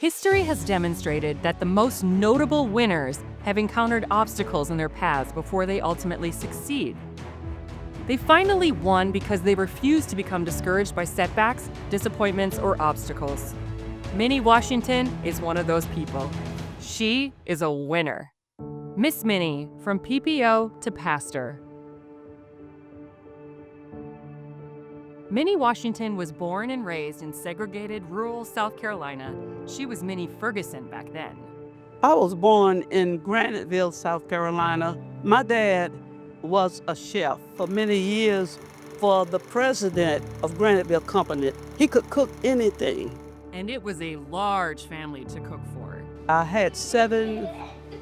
History has demonstrated that the most notable winners have encountered obstacles in their paths before they ultimately succeed. They finally won because they refused to become discouraged by setbacks, disappointments, or obstacles. Minnie Washington is one of those people. She is a winner. Miss Minnie, from PPO to pastor. Minnie Washington was born and raised in segregated rural South Carolina. She was Minnie Ferguson back then. I was born in Graniteville, South Carolina. My dad was a chef for many years for the president of Graniteville Company. He could cook anything. And it was a large family to cook for. I had 7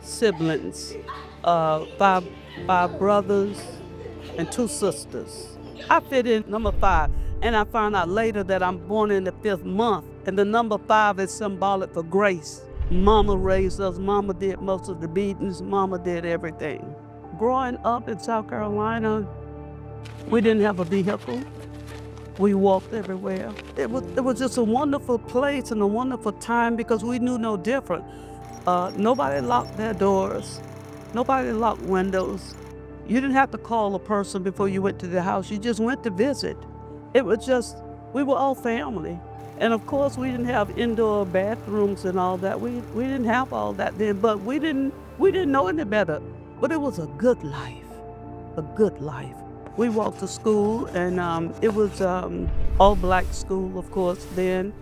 siblings, 5 brothers and 2 sisters. I fit in number 5, and I found out later that I'm born in the 5th month, and the number 5 is symbolic for grace. Mama raised us. Mama did most of the beatings. Mama did everything. Growing up in South Carolina, we didn't have a vehicle. We walked everywhere. It was just a wonderful place and a wonderful time because we knew no different. Nobody locked their doors. Nobody locked windows. You didn't have to call a person before you went to the house. You just went to visit. It was just, we were all family. And of course, we didn't have indoor bathrooms and all that. We didn't have all that then, but we didn't know any better. But it was a good life, a good life. We walked to school, and it was all black school, of course, then.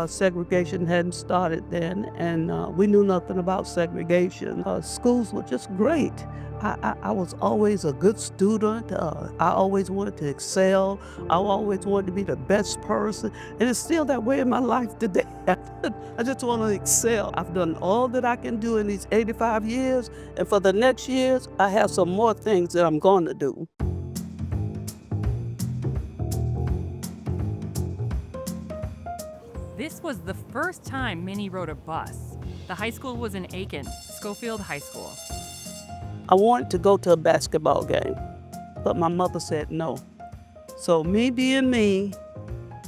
Segregation hadn't started then, and we knew nothing about segregation. Schools were just great. I was always a good student. I always wanted to excel. I always wanted to be the best person, and it's still that way in my life today. I just want to excel. I've done all that I can do in these 85 years, and for the next years, I have some more things that I'm going to do. This was the first time Minnie rode a bus. The high school was in Aiken, Schofield High School. I wanted to go to a basketball game, but my mother said no. So me being me,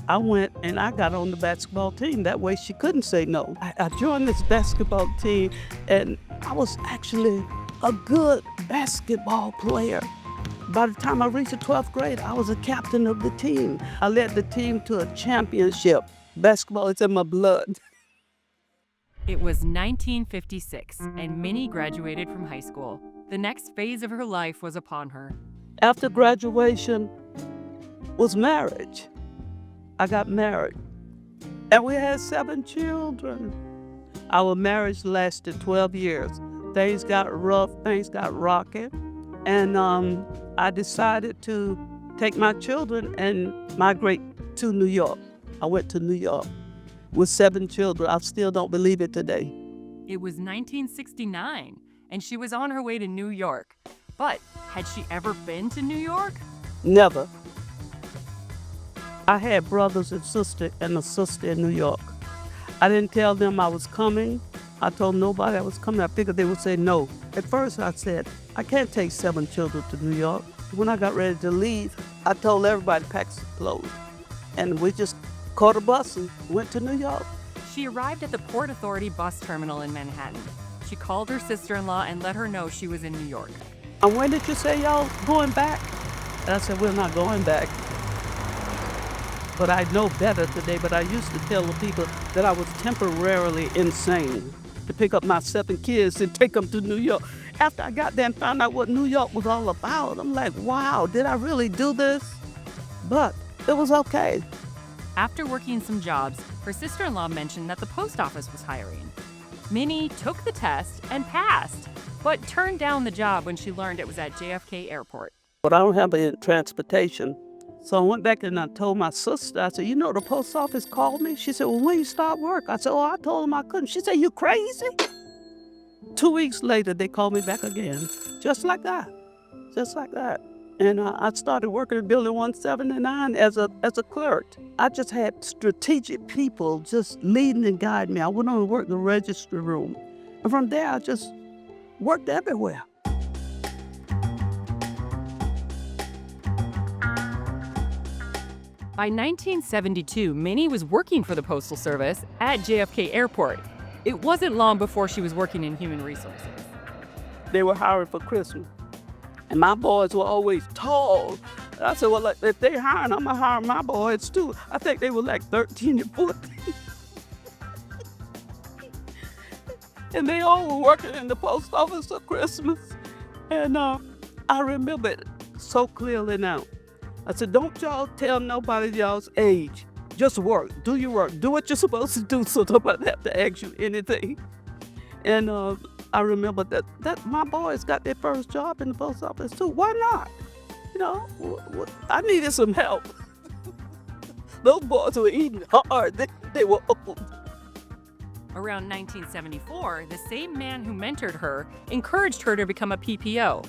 I went and I got on the basketball team. That way she couldn't say no. I joined this basketball team, and I was actually a good basketball player. By the time I reached the 12th grade, I was a captain of the team. I led the team to a championship. Basketball is in my blood. It was 1956, and Minnie graduated from high school. The next phase of her life was upon her. After graduation was marriage. I got married, and we had 7 children. Our marriage lasted 12 years. Things got rough, things got rocky, and I decided to take my children and migrate to New York. I went to New York with 7 children. I still don't believe it today. It was 1969, and she was on her way to New York. But had she ever been to New York? Never. I had brothers and sister and a sister in New York. I didn't tell them I was coming. I told nobody I was coming. I figured they would say no. At first I said, I can't take 7 children to New York. When I got ready to leave, I told everybody to pack some clothes. And we just caught a bus and went to New York. She arrived at the Port Authority bus terminal in Manhattan. She called her sister-in-law and let her know she was in New York. And when did you say y'all going back? And I said, we're not going back. But I know better today, but I used to tell the people that I was temporarily insane to pick up my 7 kids and take them to New York. After I got there and found out what New York was all about, I'm like, wow, did I really do this? But it was okay. After working some jobs, her sister-in-law mentioned that the post office was hiring. Minnie took the test and passed, but turned down the job when she learned it was at JFK Airport. But I don't have any transportation. So I went back and I told my sister, I said, you know, the post office called me. She said, well, when you start work? I said, oh, I told them I couldn't. She said, you crazy? 2 weeks later, they called me back again, just like that, just like that. And I started working in Building 179 as a clerk. I just had strategic people just leading and guiding me. I went on to work in the registry room. And from there, I just worked everywhere. By 1972, Minnie was working for the Postal Service at JFK Airport. It wasn't long before she was working in human resources. They were hiring for Christmas, and my boys were always tall. I said, well, like, if they hiring, I'm gonna hire my boys too. I think they were like 13 and 14. And they all were working in the post office for Christmas. And I remember it so clearly now. I said, don't y'all tell nobody y'all's age. Just work, do your work, do what you're supposed to do so nobody have to ask you anything. And I remember that my boys got their first job in the post office too. Why not? You know, I needed some help. Those boys were eating hard. They were old. Around 1974, the same man who mentored her encouraged her to become a PPO.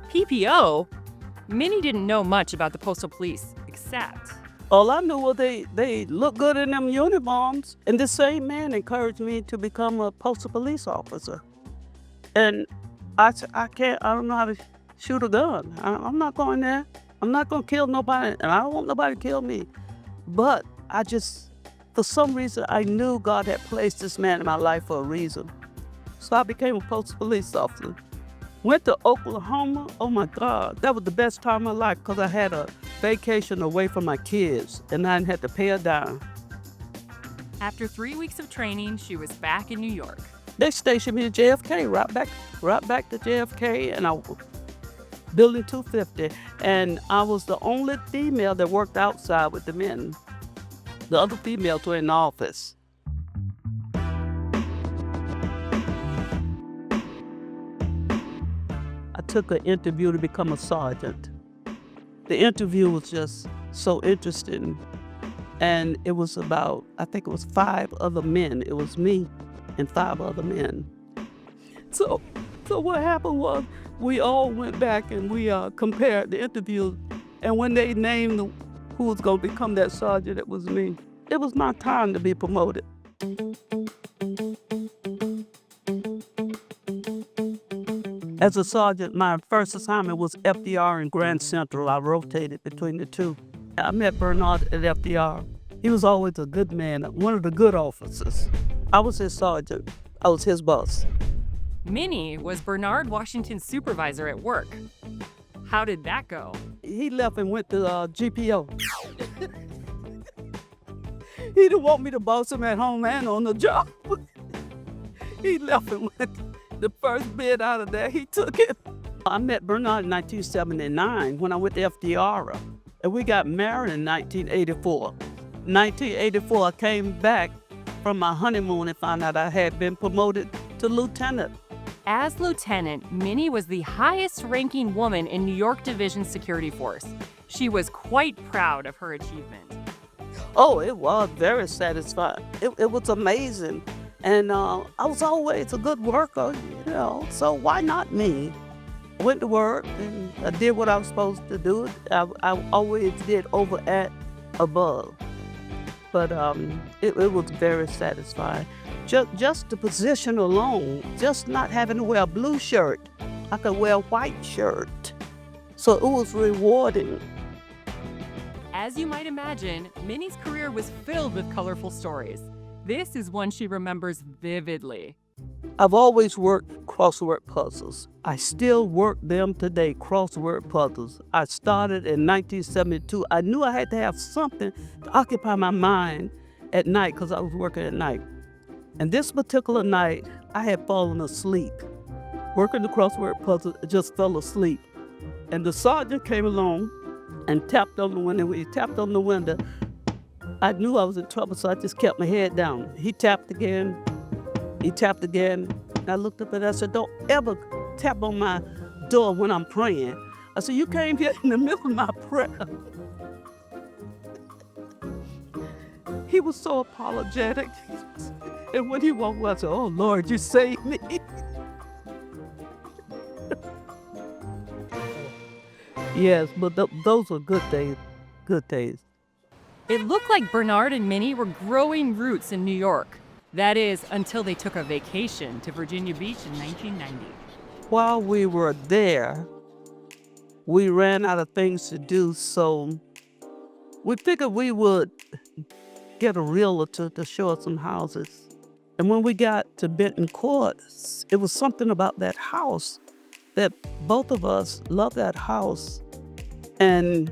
PPO? Minnie didn't know much about the Postal Police, except All I knew was they looked good in them uniforms. And the same man encouraged me to become a postal police officer. And I said, I don't know how to shoot a gun. I'm not going there. I'm not going to kill nobody, and I don't want nobody to kill me. But for some reason, I knew God had placed this man in my life for a reason. So I became a postal police officer. Went to Oklahoma. Oh my God, that was the best time of my life because I had a vacation away from my kids and I didn't have to pay a dime. after 3 weeks of training, she was back in New York. They stationed me at JFK, right back to JFK, and I was building 250, and I was the only female that worked outside with the men. The other females were in the office. I took an interview to become a sergeant. The interview was just so interesting, and it was about, I think it was 5 other men. It was me and 5 other men. So what happened was we all went back and we compared the interviews, and when they named who was going to become that sergeant, it was me. It was my time to be promoted. As a sergeant, my first assignment was FDR and Grand Central. I rotated between the two. I met Bernard at FDR. He was always a good man, one of the good officers. I was his sergeant. I was his boss. Minnie was Bernard Washington's supervisor at work. How did that go? He left and went to GPO. He didn't want me to boss him at home and on the job. He left and went. The first bid out of there, he took it. I met Bernard in 1979 when I went to FDR, and we got married in 1984. 1984, I came back from my honeymoon and found out I had been promoted to lieutenant. As lieutenant, Minnie was the highest-ranking woman in New York Division Security Force. She was quite proud of her achievement. Oh, it was very satisfying. It was amazing. And I was always a good worker, so why not me? I went to work and I did what I was supposed to do. I always did over at above. But it was very satisfying. Just the position alone, just not having to wear a blue shirt. I could wear a white shirt. So it was rewarding. As you might imagine, Minnie's career was filled with colorful stories. This is one she remembers vividly. I've always worked crossword puzzles. I still work them today, crossword puzzles. I started in 1972. I knew I had to have something to occupy my mind at night because I was working at night. And this particular night, I had fallen asleep. Working the crossword puzzle, I just fell asleep. And the sergeant came along and tapped on the window. When he tapped on the window, I knew I was in trouble, so I just kept my head down. He tapped again. And I looked up and I said, don't ever tap on my door when I'm praying. I said, you came here in the middle of my prayer. He was so apologetic. And when he walked away, I said, oh, Lord, you saved me. Yes, but those were good days. It looked like Bernard and Minnie were growing roots in New York. That is, until they took a vacation to Virginia Beach in 1990. While we were there, we ran out of things to do, so We figured we would get a realtor to show us some houses. And when we got to Benton Court, it was something about that house that both of us loved that house. And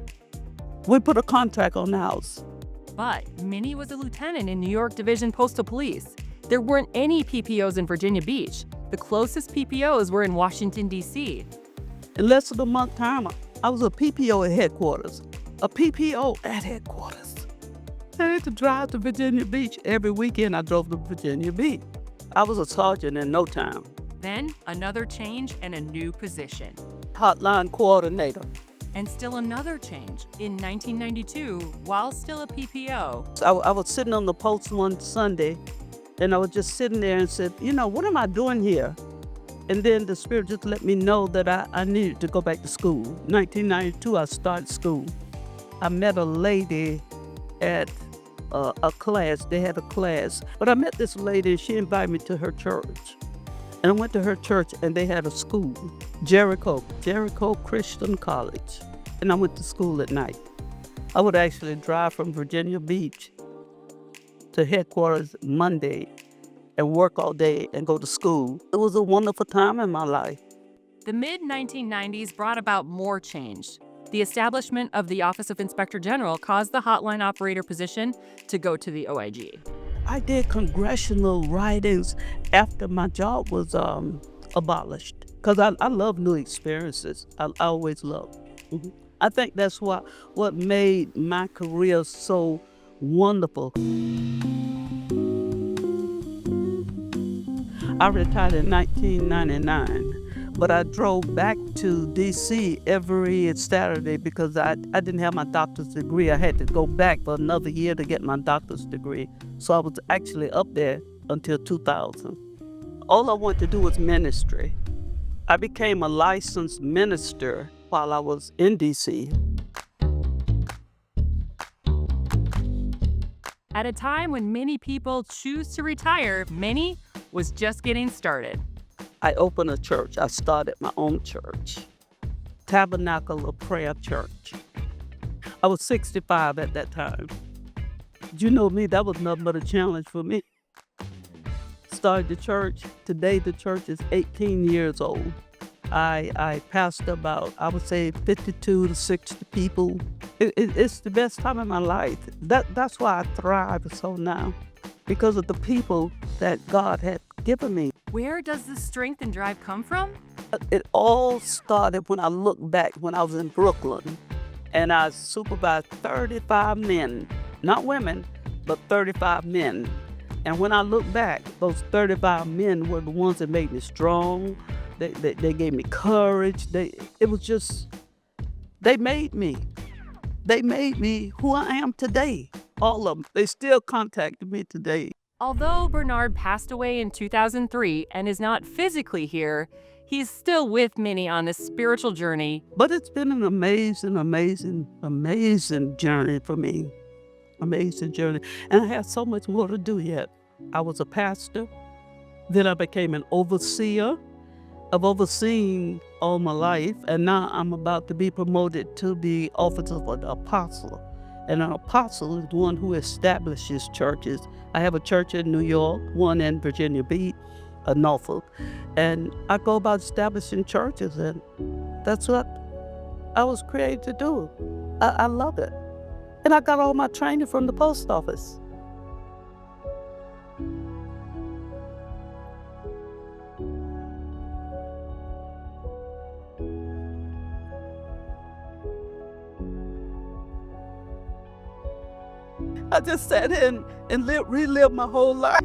we put a contract on the house. But Minnie was a lieutenant in New York Division Postal Police. There weren't any PPOs in Virginia Beach. The closest PPOs were in Washington, D.C. In less than a month time, I was a PPO at headquarters. A PPO at headquarters. I had to drive to Virginia Beach every weekend. I drove to Virginia Beach. I was a sergeant in no time. Then another change and a new position. Hotline coordinator. And still another change. In 1992, while still a PPO, So I was sitting on the post one Sunday, and I was just sitting there and said, what am I doing here? And then the Spirit just let me know that I needed to go back to school. 1992, I started school. I met a lady at a class. They had a class. But I met this lady, and she invited me to her church. And I went to her church, and they had a school, Jericho Christian College. And I went to school at night. I would actually drive from Virginia Beach to headquarters Monday and work all day and go to school. It was a wonderful time in my life. the mid-1990s brought about more change. The establishment of the Office of Inspector General caused the hotline operator position to go to the OIG. I did congressional writings after my job was abolished because I love new experiences. I always love. I think that's what made my career so wonderful. I retired in 1999, but I drove back to D.C. every Saturday because I didn't have my doctor's degree. I had to go back for another year to get my doctor's degree. So I was actually up there until 2000. All I wanted to do was ministry. I became a licensed minister while I was in D.C. At a time when many people choose to retire, Minnie was just getting started. I opened a church. I started my own church, Tabernacle of Prayer Church. I was 65 at that time. You know me, that was nothing but a challenge for me. Started the church. Today the church is 18 years old. I pastor about, I would say, 52 to 60 people. It's the best time in my life. That's why I thrive so now, because of the people that God had given me. Where does the strength and drive come from? It all started when I look back when I was in Brooklyn, and I supervised 35 men, not women, but 35 men. And when I look back, those 35 men were the ones that made me strong. They gave me courage. They made me. They made me who I am today. All of them. They still contact me today. Although Bernard passed away in 2003 and is not physically here, he's still with Minnie on this spiritual journey. But it's been an amazing, amazing, amazing journey for me. Amazing journey. And I have so much more to do yet. I was a pastor. Then I became an overseer. I've overseen all my life, and now I'm about to be promoted to the office of an apostle. And an apostle is one who establishes churches. I have a church in New York, one in Virginia Beach, Norfolk, and I go about establishing churches, and that's what I was created to do. I love it. And I got all my training from the post office. I just sat in and relived my whole life.